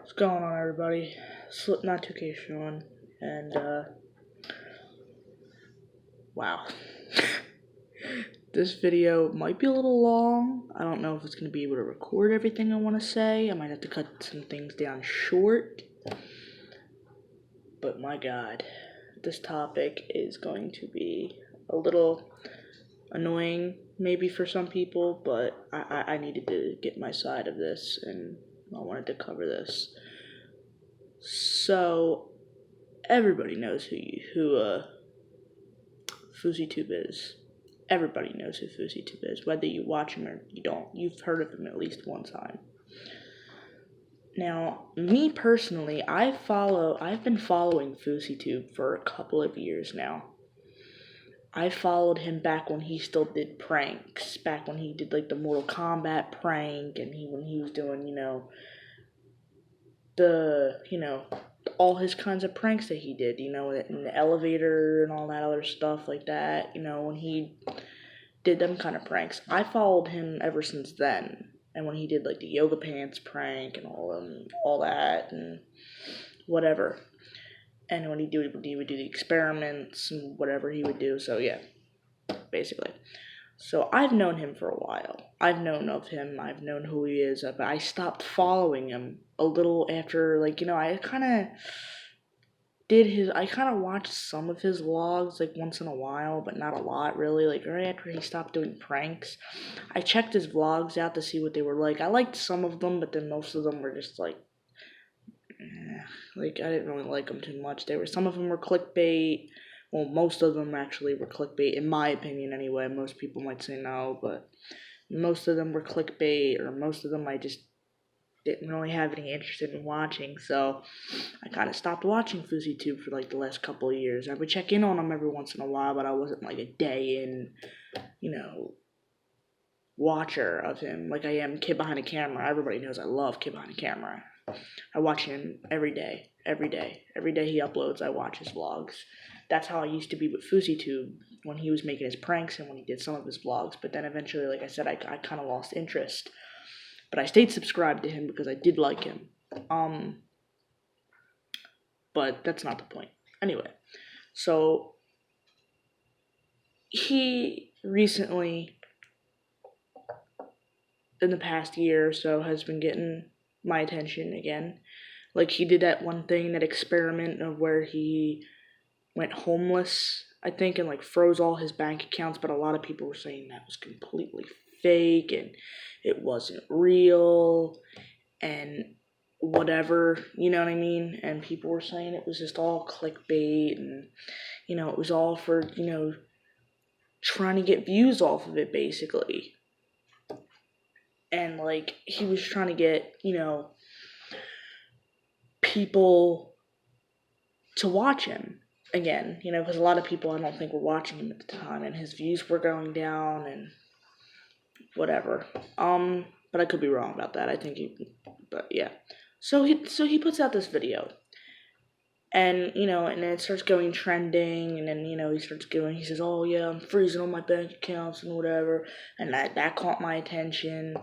What's going on, everybody? Slipknot 2K Sean, and wow. This video might be a little long. I don't know if it's going to be able to record everything I want to say. I might have to cut some things down short. But my god, this topic is going to be a little annoying, maybe for some people, but I needed to get my side of this, and I wanted to cover this. So, everybody knows who FOUSYTUBE is. Everybody knows who FOUSYTUBE is, whether you watch him or you don't. You've heard of him at least one time. Now, me personally, I've been following FOUSYTUBE for a couple of years now. I followed him back when he still did pranks, back when he did like the Mortal Kombat prank, and when he was doing, all his kinds of pranks that he did, in the elevator and all that other stuff like that, when he did them kind of pranks. I followed him ever since then. And when he did like the yoga pants prank and all that and whatever. And when he would do the experiments and whatever he would do. So yeah, basically. So I've known him for a while. I've known of him. I've known who he is. But I stopped following him a little after, I kind of watched some of his vlogs, once in a while, but not a lot, really. Right after he stopped doing pranks, I checked his vlogs out to see what they were like. I liked some of them, but then most of them were just, I didn't really like them too much. Some of them were clickbait. Well, most of them actually were clickbait, in my opinion, anyway. Most people might say no, but most of them were clickbait, or most of them I just didn't really have any interest in watching, so I kind of stopped watching FOUSYTUBE for the last couple of years. I would check in on him every once in a while, but I wasn't a day in, watcher of him like I am Kid Behind the Camera. Everybody knows I love Kid Behind the Camera. I watch him every day. Every day he uploads, I watch his vlogs. That's how I used to be with FOUSYTUBE when he was making his pranks and when he did some of his vlogs, but then eventually, like I said, I kind of lost interest. But I stayed subscribed to him because I did like him. But that's not the point. Anyway, so he recently, in the past year or so, has been getting my attention again. He did that one thing, that experiment of where he went homeless, I think, and froze all his bank accounts, but a lot of people were saying that was completely fake and it wasn't real and whatever, you know what I mean? And people were saying it was just all clickbait and, it was all for, trying to get views off of it, basically. And, he was trying to get, people to watch him again, because a lot of people I don't think were watching him at the time, and his views were going down and whatever. But I could be wrong about that. But yeah. So he puts out this video, and and then it starts going trending, and then he says, "Oh yeah, I'm freezing all my bank accounts and whatever," and that caught my attention.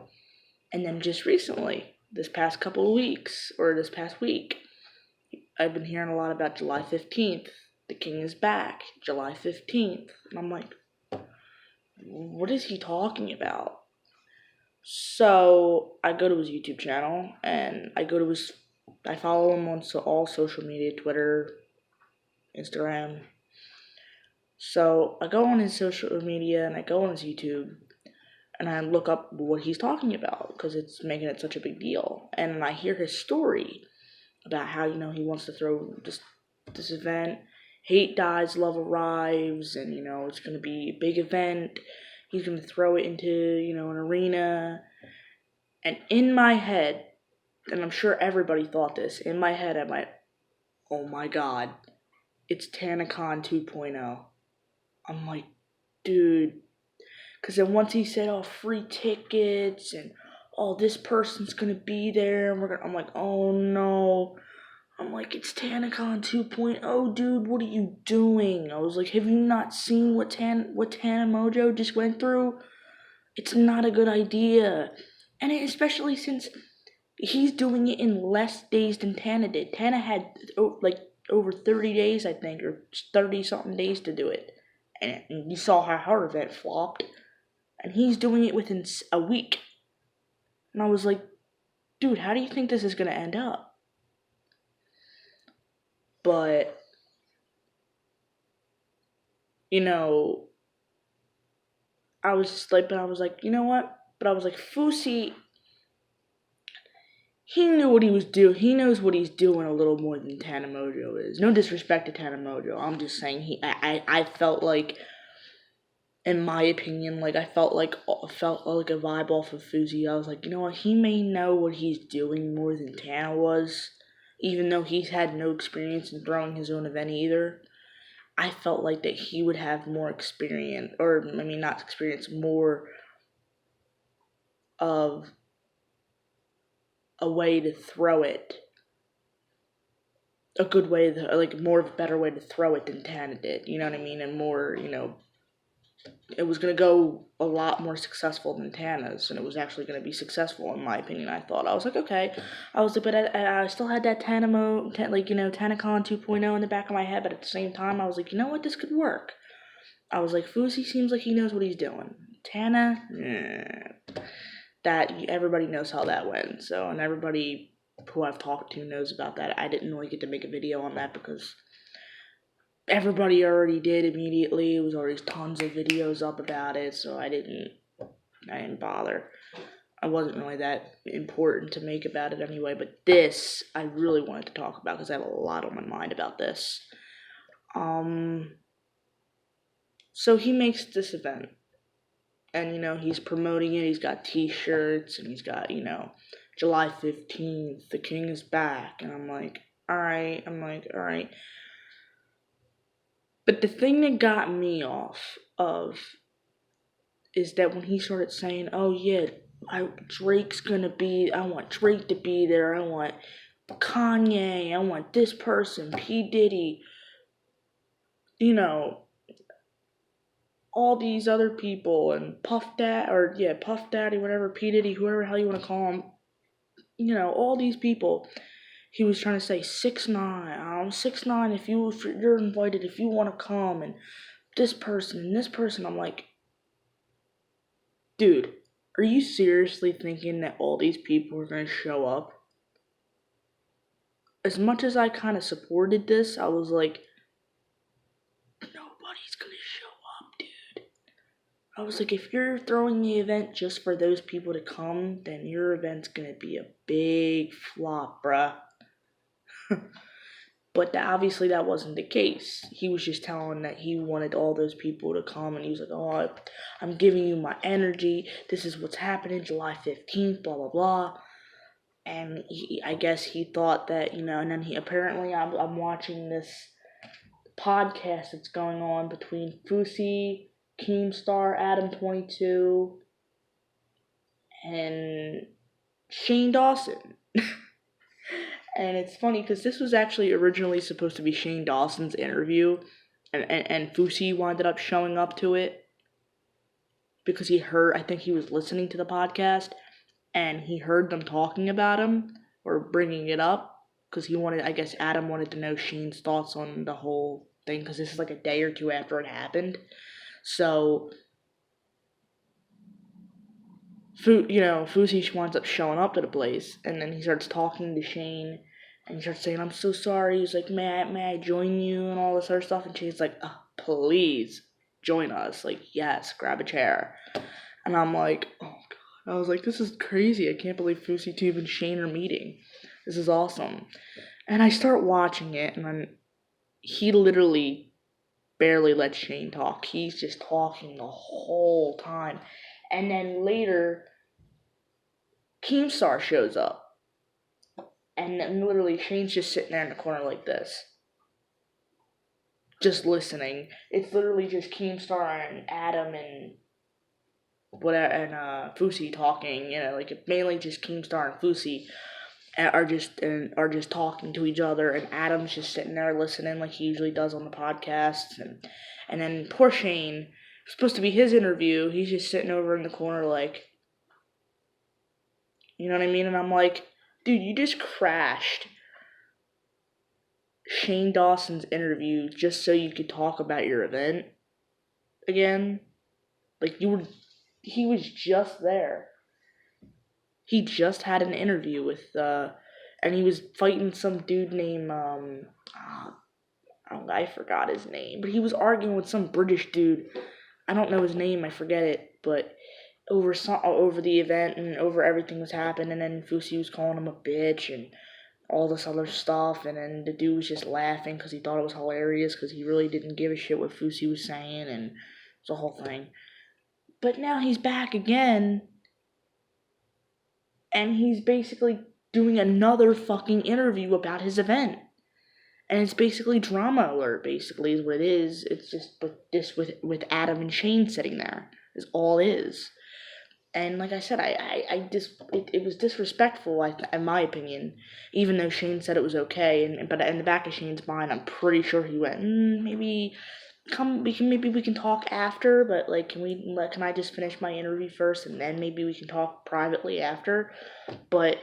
And then just recently, this past couple of weeks, or this past week, I've been hearing a lot about July 15th. The King is back, July 15th. And I'm like, what is he talking about? So I go to his YouTube channel, and I follow him on all social media, Twitter, Instagram. So I go on his social media, and I go on his YouTube, and I look up what he's talking about, because it's making it such a big deal. And I hear his story about how, he wants to throw this event, Hate Dies, Love Arrives, and, it's going to be a big event. He's going to throw it into, an arena. And in my head, and I'm sure everybody thought this, in my head I went, oh my god, it's TanaCon 2.0. I'm like, dude. Because then once he said, free tickets, and, this person's going to be there, and I'm like, oh no. I'm like, it's TanaCon 2.0, dude, what are you doing? I was like, have you not seen what Tana Mojo just went through? It's not a good idea. And especially since, he's doing it in less days than Tana did. Tana had over 30 days, I think, or 30 something days to do it. And you saw how her event flopped. And he's doing it within a week. And I was like, dude, how do you think this is going to end up? But, I was like, you know what? But I was like, Fousey, he knew what he was doing. He knows what he's doing a little more than Tana Mojo is. No disrespect to Tana Mojo. I'm just saying I felt like, in my opinion, I felt like a vibe off of Fousey. I was like, you know what? He may know what he's doing more than Tana was, even though he's had no experience in throwing his own event either. I felt like that he would have more experience, or I mean, not experience, more of a way to throw it. A good way, more of a better way to throw it than Tana did. You know what I mean? And more, it was going to go a lot more successful than Tana's, and it was actually going to be successful, in my opinion, I thought. I was like, okay. I was like, but I still had that TanaCon 2.0 in the back of my head, but at the same time, I was like, you know what, this could work. I was like, Fousey seems like he knows what he's doing. Tana, that, everybody knows how that went, so, and everybody who I've talked to knows about that. I didn't really get to make a video on that because everybody already did immediately. It was already tons of videos up about it, so I didn't bother. I wasn't really that important to make about it anyway, but this I really wanted to talk about because I have a lot on my mind about this. So he makes this event, and he's promoting it. He's got t-shirts, and he's got, July 15th, the king is back, and I'm like, alright. But the thing that got me off of is that when he started saying, oh yeah, Drake's gonna be, I want Drake to be there, I want Kanye, I want this person, P. Diddy, all these other people, and Puff Daddy, whatever, P. Diddy, whoever the hell you want to call him, all these people. He was trying to say 6ix9ine, 6ix9ine, if you're invited, if you want to come, and this person and this person. I'm like, dude, are you seriously thinking that all these people are going to show up? As much as I kind of supported this, I was like, nobody's going to show up, dude. I was like, if you're throwing the event just for those people to come, then your event's going to be a big flop, bruh. But obviously that wasn't the case. He was just telling that he wanted all those people to come, and he was like, oh, I'm giving you my energy. This is what's happening July 15th, blah, blah, blah. And I guess he thought that, and then I'm watching this podcast that's going on between Fousey, Keemstar, Adam22, and Shane Dawson. And it's funny because this was actually originally supposed to be Shane Dawson's interview, and Fousey wound up showing up to it because I think he was listening to the podcast, and he heard them talking about him or bringing it up because I guess Adam wanted to know Shane's thoughts on the whole thing because this is like a day or two after it happened. So, Fousey winds up showing up to the place, and then he starts talking to Shane, and he starts saying, I'm so sorry. He's like, may I join you, and all this other stuff, and Shane's like, oh, please, join us, yes, grab a chair. And I'm like, oh god, I was like, this is crazy, I can't believe FOUSYTUBE and Shane are meeting, this is awesome. And I start watching it, and then he literally barely lets Shane talk, he's just talking the whole time. And then later, Keemstar shows up. And then literally, Shane's just sitting there in the corner like this. Just listening. It's literally just Keemstar and Adam and Fousey talking. Mainly just Keemstar and Fousey are just talking to each other. And Adam's just sitting there listening like he usually does on the podcasts. And then poor Shane, supposed to be his interview, he's just sitting over in the corner you know what I mean? And I'm like, dude, you just crashed Shane Dawson's interview just so you could talk about your event again. Like, he was just there. He just had an interview with, and he was fighting some dude named, I forgot his name, but he was arguing with some British dude. I don't know his name, I forget it, but over the event and over everything was happening, and then Fousey was calling him a bitch and all this other stuff, and then the dude was just laughing because he thought it was hilarious because he really didn't give a shit what Fousey was saying, and it's a whole thing. But now he's back again, and he's basically doing another fucking interview about his event. And it's basically drama alert, basically, is what it is. It's just with Adam and Shane sitting there, is all it is. And like I said, it was disrespectful, in my opinion, even though Shane said it was okay. But in the back of Shane's mind, I'm pretty sure he went, maybe we can talk after, but like, can I just finish my interview first, and then maybe we can talk privately after? But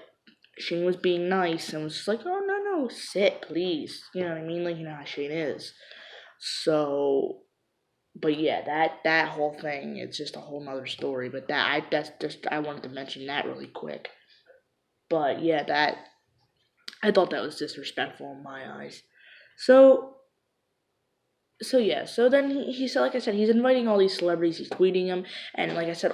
Shane was being nice and was just like, oh, no, sit, please. You know what I mean? Like, you know how Shane is. So, but yeah, that whole thing, it's just a whole nother story. But I wanted to mention that really quick. But yeah, I thought that was disrespectful in my eyes. So then he said, like I said, he's inviting all these celebrities, he's tweeting them, and like I said,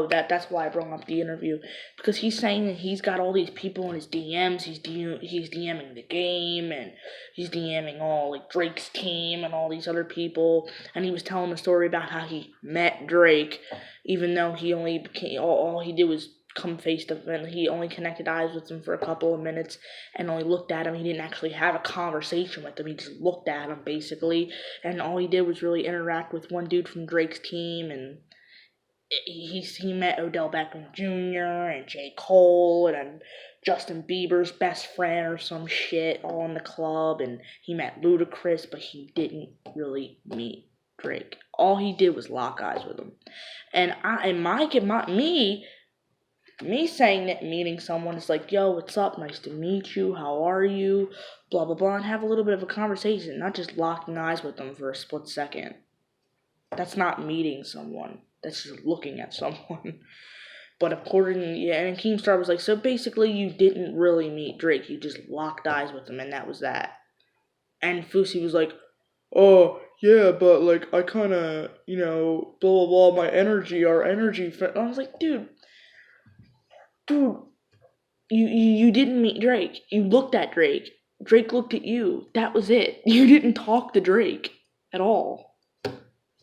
that's why I brought up the interview, because he's saying that he's got all these people in his DMs, he's DMing the game, and he's DMing all, like, Drake's team, and all these other people, and he was telling the story about how he met Drake, even though he only all he did was come face to face. He only connected eyes with him for a couple of minutes and only looked at him. He didn't actually have a conversation with him. He just looked at him, basically, and all he did was really interact with one dude from Drake's team, and he met Odell Beckham Jr. and J. Cole and Justin Bieber's best friend or some shit all in the club, and he met Ludacris, but he didn't really meet Drake. All he did was lock eyes with him. And me saying that meeting someone is like, yo, what's up? Nice to meet you. How are you? Blah, blah, blah. And have a little bit of a conversation, not just locking eyes with them for a split second. That's not meeting someone. That's just looking at someone. But and Keemstar was like, so basically you didn't really meet Drake. You just locked eyes with him, and that was that. And Fousey was like, oh, yeah, but like, I kind of, blah, blah, blah, our energy. I was like, dude, you didn't meet Drake. You looked at Drake. Drake looked at you. That was it. You didn't talk to Drake at all.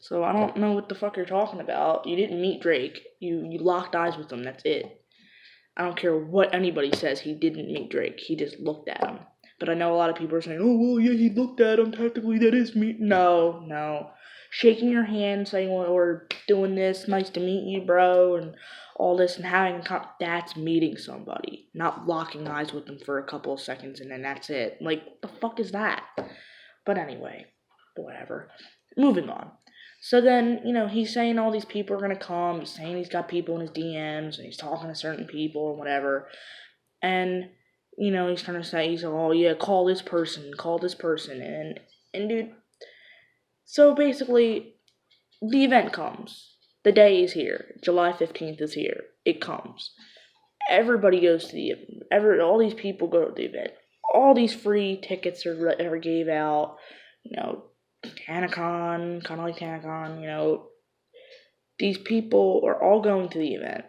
So I don't know what the fuck you're talking about. You didn't meet Drake. You locked eyes with him. That's it. I don't care what anybody says. He didn't meet Drake. He just looked at him. But I know a lot of people are saying, oh, well, yeah, he looked at him. Technically, that is meet. No. Shaking your hand, saying, well, or doing this, nice to meet you, bro, and all this, and that's meeting somebody. Not locking eyes with them for a couple of seconds, and then that's it. Like, the fuck is that? But anyway, whatever. Moving on. So then, he's saying all these people are going to come. He's saying he's got people in his DMs, and he's talking to certain people and whatever. And, he's trying to say, oh, yeah, call this person. And dude, so basically, the event comes. The day is here. July 15th is here. It comes. Everybody goes to the event. All these people go to the event. All these free tickets are gave out. TanaCon, kind of like TanaCon, these people are all going to the event.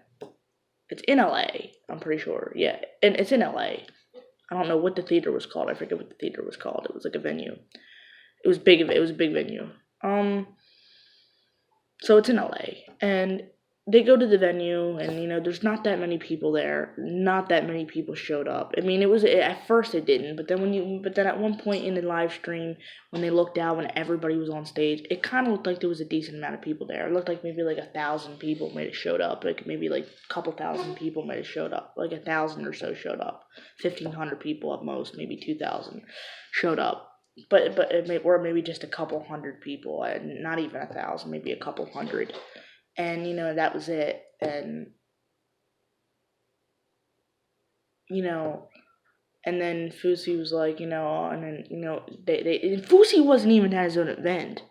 It's in LA, I'm pretty sure. Yeah, and it's in LA. I don't know what the theater was called. I forget what the theater was called. It was like a venue. It was big. It was a big venue. So it's in LA, and they go to the venue, and there's not that many people there. Not that many people showed up. I mean, at first it didn't, but then at one point in the live stream, when they looked out, when everybody was on stage, it kind of looked like there was a decent amount of people there. It looked like maybe like 1,000 people might have showed up. Like maybe like a couple thousand people might have showed up. Like 1,000 or so showed up. 1,500 people at most, maybe 2,000 showed up. Or maybe just a couple hundred people, and not even 1,000, maybe a couple hundred. And, that was it. And and then Fousey was like, and then, and Fousey wasn't even at his own event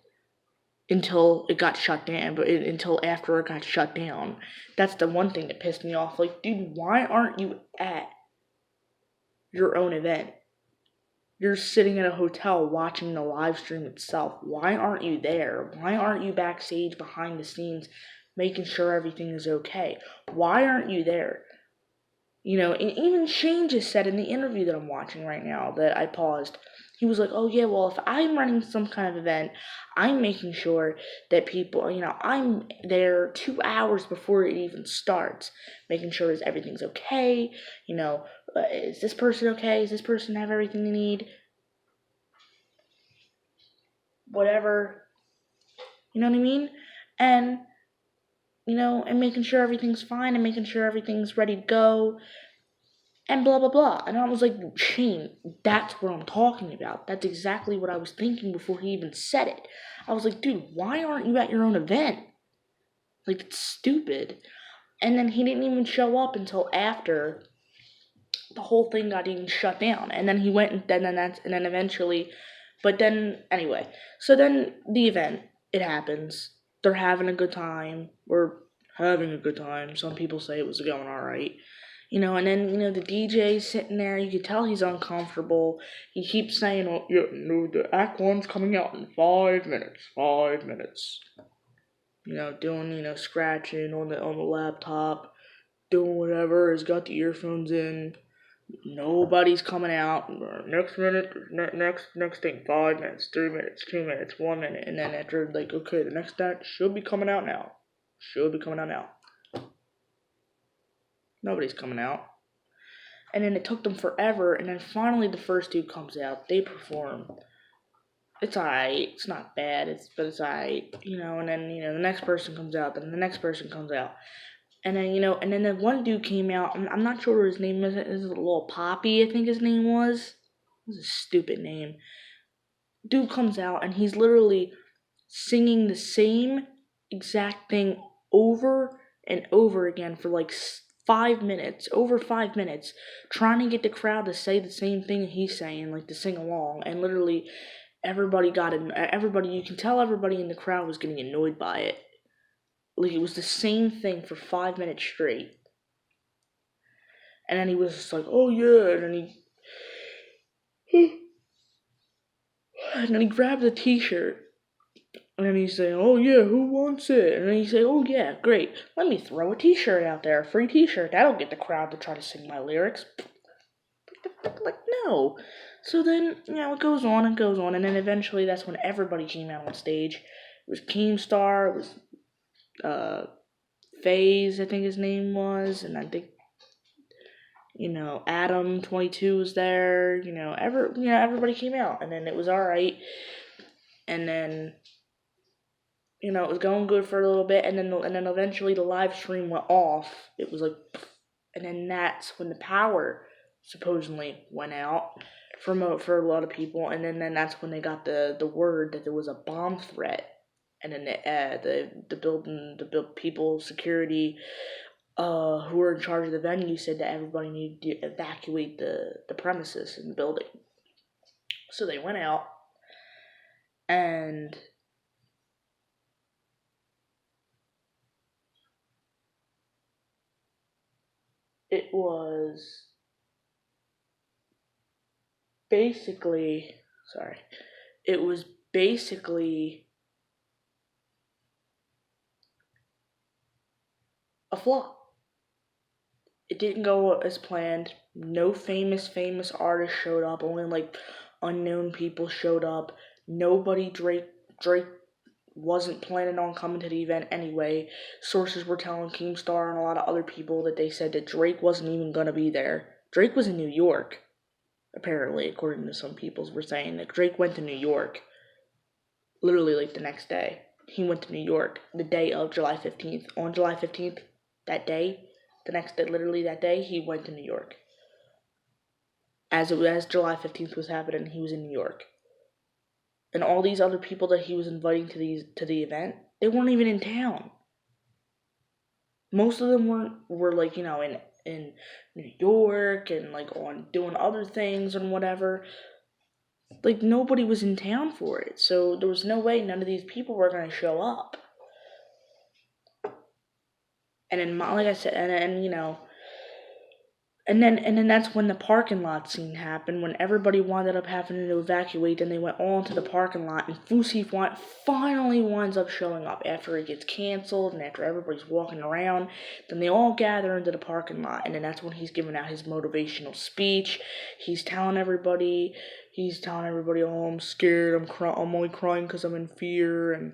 until it got shut down, but until after it got shut down. That's the one thing that pissed me off. Like, dude, why aren't you at your own event? You're sitting at a hotel watching the live stream itself. Why aren't you there? Why aren't you backstage behind the scenes making sure everything is okay? Why aren't you there? And even Shane just said in the interview that I'm watching right now that I paused, he was like, oh yeah, well, if I'm running some kind of event, I'm making sure that people, I'm there 2 hours before it even starts, making sure that everything's okay, is this person okay? Does this person have everything they need? Whatever, you know what I mean? And, and making sure everything's fine and making sure everything's ready to go. And blah, blah, blah. And I was like, Shane, that's what I'm talking about. That's exactly what I was thinking before he even said it. I was like, dude, why aren't you at your own event? Like, it's stupid. And then he didn't even show up until after the whole thing got even shut down. And then he went, and then eventually, but then, anyway. So then the event, it happens. They're having a good time. We're having a good time. Some people say it was going all right. And then, the DJ's sitting there. You could tell he's uncomfortable. He keeps saying, oh, yeah, no, the Act 1's coming out in 5 minutes. 5 minutes. Doing, scratching on the laptop. Doing whatever. He's got the earphones in. Nobody's coming out. Next minute, next thing. 5 minutes, 3 minutes, 2 minutes, 1 minute. And then after, okay, the next act should be coming out now. Nobody's coming out. And then it took them forever, and then finally the first dude comes out. They perform. It's alright. It's not bad, but it's alright. And then, the next person comes out, then the next person comes out. And then, and then the one dude came out. I'm not sure what his name is. It's a little Poppy, I think his name was. It was a stupid name. Dude comes out, and he's literally singing the same exact thing over and over again for 5 minutes, over 5 minutes, trying to get the crowd to say the same thing he's saying, to sing along, and literally everybody, you can tell everybody in the crowd was getting annoyed by it. It was the same thing for 5 minutes straight. And then he was just like, oh yeah, and then he grabbed the t-shirt. And then he's saying, oh yeah, who wants it? And then he's saying, oh yeah, great. Let me throw a t-shirt out there, a free t-shirt. That'll get the crowd to try to sing my lyrics. No. So then, it goes on, and then eventually that's when everybody came out on stage. It was Keemstar, it was FaZe, I think his name was, and I think, Adam 22 was there, everybody came out, and then it was alright. And then it was going good for a little bit, and then eventually the live stream went off. It was and then that's when the power supposedly went out for a lot of people, and then that's when they got the word that there was a bomb threat, and then the people, security, who were in charge of the venue said that everybody needed to evacuate the premises in the building. So they went out, and it was basically a flop. It didn't go as planned. No famous artists showed up. Only unknown people showed up. Nobody. Drake wasn't planning on coming to the event anyway. Sources were telling Keemstar and a lot of other people that they said that Drake wasn't even gonna be there. Drake was in New York, apparently, according to some people were saying that Drake went to New York. Literally the next day. He went to New York the day of July 15th. On July 15th, that day, the next day, literally that day, he went to New York. As July 15th was happening, he was in New York. And all these other people that he was inviting to the event, they weren't even in town. Most of them were in in New York and like on doing other things and whatever. Like nobody was in town for it, so there was no way none of these people were gonna show up. And then, like I said, and you know, and then that's when the parking lot scene happened, when everybody wound up having to evacuate. Then they went all into the parking lot, and Fousey finally winds up showing up after it gets canceled and after everybody's walking around. Then they all gather into the parking lot, and then that's when he's giving out his motivational speech. He's telling everybody, oh, I'm scared, I'm only crying because I'm in fear, and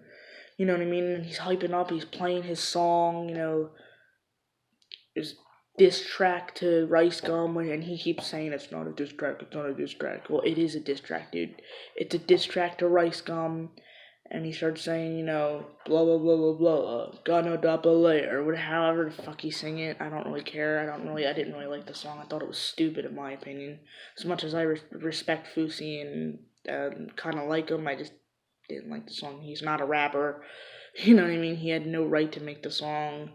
you know what I mean? And he's hyping up, he's playing his song, you know, his diss track to Rice Gum, and he keeps saying it's not a diss track, it's not a diss track. Well, it is a diss track, dude. It's a diss track to Rice Gum, and he starts saying, you know, blah blah blah blah blah, gonna double or however the fuck he sing it. I don't really care. I didn't really like the song. I thought it was stupid in my opinion. As much as I respect Fousey and kind of like him, I just didn't like the song. He's not a rapper. You know what I mean? He had no right to make the song.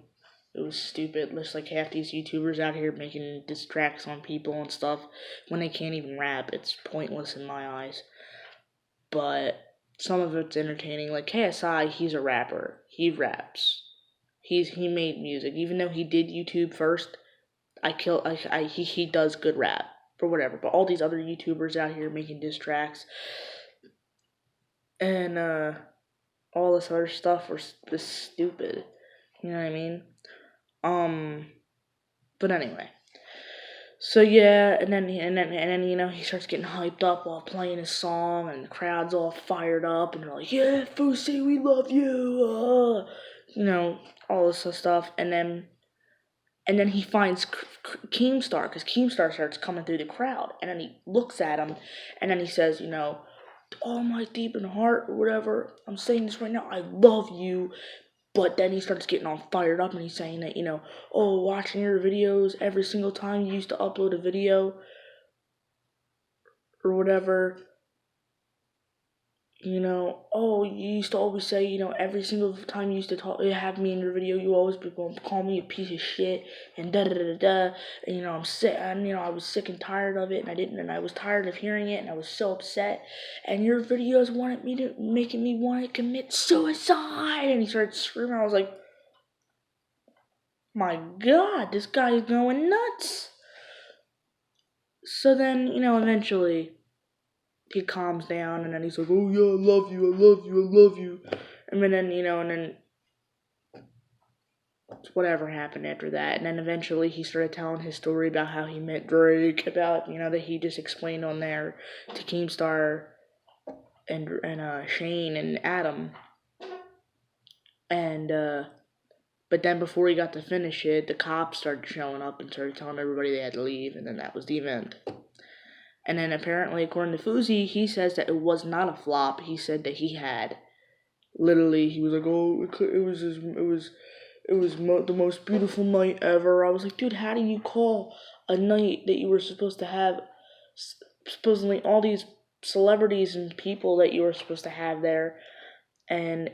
It was stupid. Looks like half these YouTubers out here making diss tracks on people and stuff when they can't even rap. It's pointless in my eyes. But some of it's entertaining. Like KSI, he's a rapper. He raps. He made music. Even though he did YouTube first, he does good rap or whatever. But all these other YouTubers out here making diss tracks and all this other stuff were just stupid. You know what I mean? But anyway. So yeah, and then you know, he starts getting hyped up while playing his song, and the crowd's all fired up, and they're like, "Yeah, Fousey, we love you," you know, all this stuff, and then he finds Keemstar, because Keemstar starts coming through the crowd, and then he looks at him, and then he says, you know, all my deep in heart or whatever, I'm saying this right now, I love you. But then he starts getting all fired up and he's saying that, you know, oh, watching your videos every single time you used to upload a video or whatever, you know, oh, you used to always say, you know, every single time you used to have me in your video, you always call me a piece of shit and da-da-da-da-da, and, you know, I'm sick, and, you know, I was sick and tired of it, and I was tired of hearing it, and I was so upset, and your videos making me want to commit suicide, and he started screaming. I was like, my God, this guy is going nuts. So then, you know, eventually he calms down, and then he's like, oh yeah, I love you, I love you, I love you. And then, you know, and then whatever happened after that. And then eventually he started telling his story about how he met Drake, about, you know, that he just explained on there to Keemstar and Shane and Adam. And, but then before he got to finish it, the cops started showing up and started telling everybody they had to leave, and then that was the event. And then apparently, according to Fousey, he says that it was not a flop. He said that he had, literally, he was like, oh, it was the most beautiful night ever. I was like, dude, how do you call a night that you were supposed to have, supposedly all these celebrities and people that you were supposed to have there, and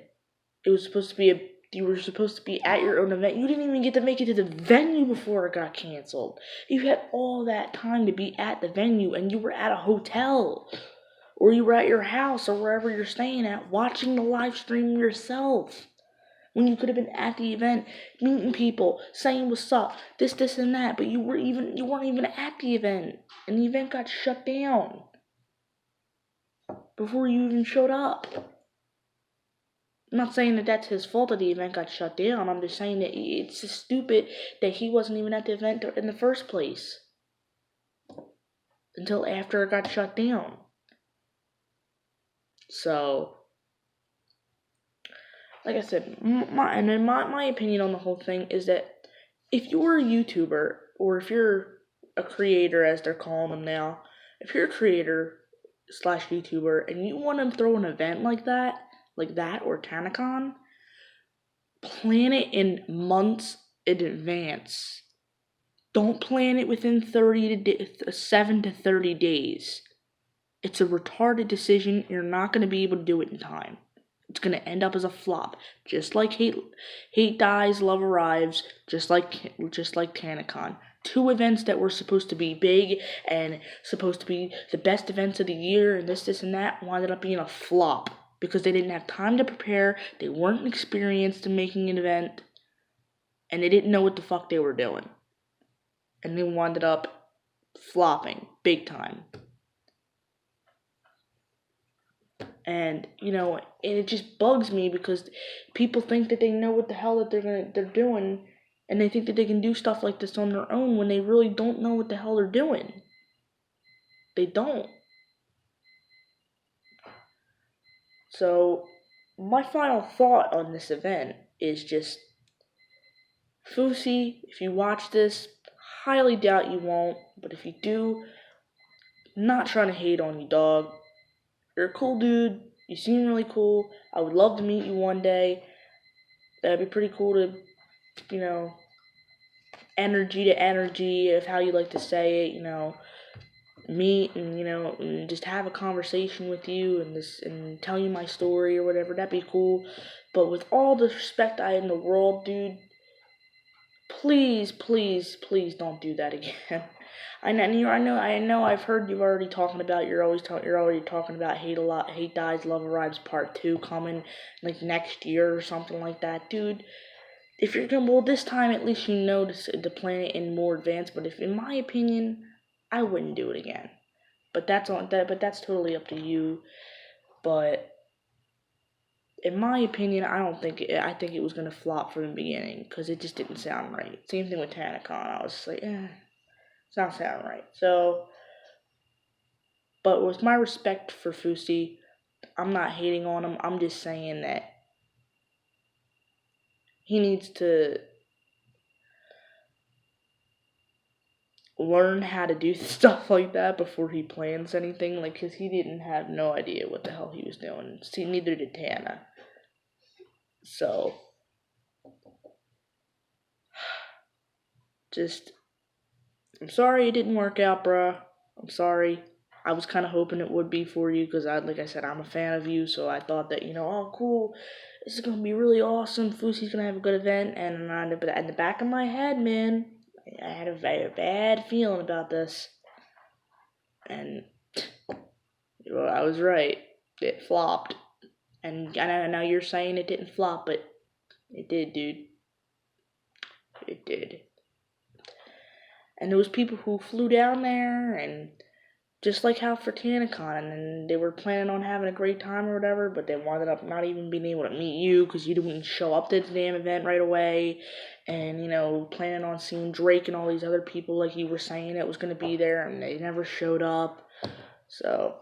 it was supposed to be you were supposed to be at your own event. You didn't even get to make it to the venue before it got canceled. You had all that time to be at the venue, and you were at a hotel, or you were at your house, or wherever you're staying at, watching the live stream yourself. When you could have been at the event, meeting people, saying what's up, this, and that, but you weren't even at the event, and the event got shut down before you even showed up. I'm not saying that that's his fault that the event got shut down. I'm just saying that it's just stupid that he wasn't even at the event in the first place until after it got shut down. So, like I said, my opinion on the whole thing is that if you're a YouTuber, or if you're a creator, as they're calling them now, if you're a creator / YouTuber and you want to throw an event like that or TanaCon, plan it in months in advance. Don't plan it within 7 to 30 days. It's a retarded decision. You're not going to be able to do it in time. It's going to end up as a flop. Just like Hate Dies, Love Arrives, just like TanaCon. 2 events that were supposed to be big and supposed to be the best events of the year and this, and that wound up being a flop because they didn't have time to prepare, they weren't experienced in making an event, and they didn't know what the fuck they were doing. And they wound up flopping big time. And and it just bugs me because people think that they know what the hell that they're doing, and they think that they can do stuff like this on their own when they really don't know what the hell they're doing. They don't. So, my final thought on this event is just, Fousey, if you watch this, highly doubt you won't, but if you do, I'm not trying to hate on you, dog. You're a cool dude. You seem really cool. I would love to meet you one day. That'd be pretty cool to, energy to energy, if how you like to say it, meet and, and just have a conversation with you and tell you my story or whatever. That'd be cool. But with all the respect I have in the world, dude, please, please, please don't do that again. I know. I've heard you've already talking about. You're already talking about Hate Dies, Love Arrives Part 2 coming like next year or something like that, dude. If you're gonna, well, this time at least you know to plan it in more advance. But if, in my opinion, I wouldn't do it again. But that's totally up to you. But in my opinion, I think it was gonna flop from the beginning because it just didn't sound right. Same thing with TanaCon. I was just like, it's not sounding right. So, but with my respect for Fousey, I'm not hating on him. I'm just saying that he needs to learn how to do stuff like that before he plans anything. Like, because he didn't have no idea what the hell he was doing. See, neither did Tana. So, just, I'm sorry it didn't work out, bruh. I'm sorry. I was kind of hoping it would be for you because, like I said, I'm a fan of you. So I thought that, oh, cool. This is going to be really awesome. Fousey's going to have a good event. And in the back of my head, man, I had a very bad feeling about this. And I was right. It flopped. And I know you're saying it didn't flop, but it did, dude. It did. And there was people who flew down there, and just like how for TanaCon, and they were planning on having a great time or whatever, but they wound up not even being able to meet you because you didn't show up to the damn event right away, and, planning on seeing Drake and all these other people like you were saying it was going to be there, and they never showed up. So,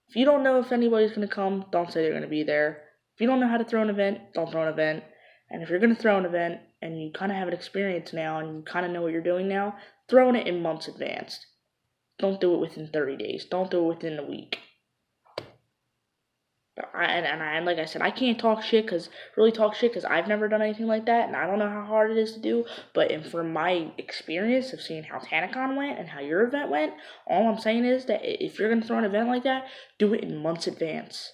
if you don't know if anybody's going to come, don't say they're going to be there. If you don't know how to throw an event, don't throw an event. And if you're going to throw an event, and you kind of have an experience now, and you kind of know what you're doing now, throwing it in months advanced. Don't do it within 30 days. Don't do it within a week. And like I said, I can't talk shit because I've never done anything like that, and I don't know how hard it is to do. But from my experience of seeing how TanaCon went and how your event went, all I'm saying is that if you're gonna throw an event like that, do it in months advance.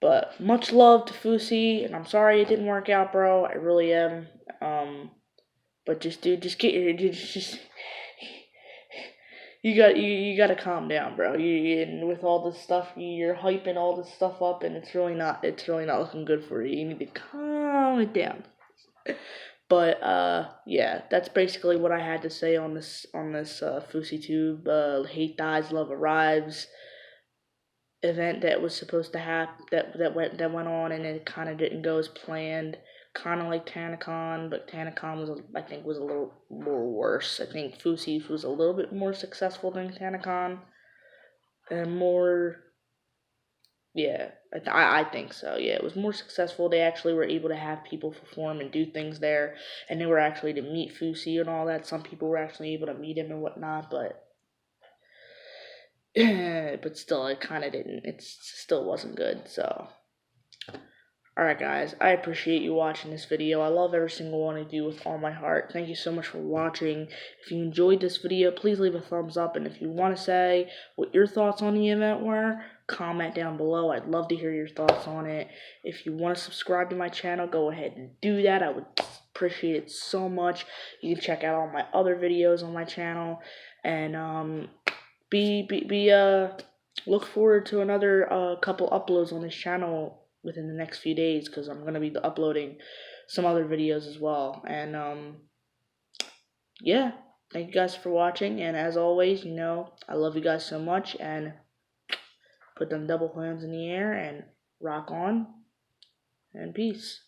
But much love to Fousey, and I'm sorry it didn't work out, bro. I really am. But just get your you gotta calm down, bro. And with all this stuff, you're hyping all this stuff up, and it's really not looking good for you. You need to calm it down. But yeah, that's basically what I had to say on this FOUSYTUBE Hate Dies, Love Arrives event that was supposed to happen, that went on, and it kind of didn't go as planned. Kind of like TanaCon, but TanaCon was a little more worse. I think Fousey was a little bit more successful than TanaCon, and more. Yeah, I think so. Yeah, it was more successful. They actually were able to have people perform and do things there, and they were actually to meet Fousey and all that. Some people were actually able to meet him and whatnot, but still, it kind of didn't. It still wasn't good. So, Alright guys, I appreciate you watching this video. I love every single one of you with all my heart. Thank you so much for watching. If you enjoyed this video, please leave a thumbs up. And if you want to say what your thoughts on the event were, comment down below. I'd love to hear your thoughts on it. If you want to subscribe to my channel, go ahead and do that. I would appreciate it so much. You can check out all my other videos on my channel. And look forward to another couple uploads on this channel within the next few days, because I'm going to be uploading some other videos as well. And yeah, thank you guys for watching, and as always, I love you guys so much, and put them double hands in the air and rock on, and peace.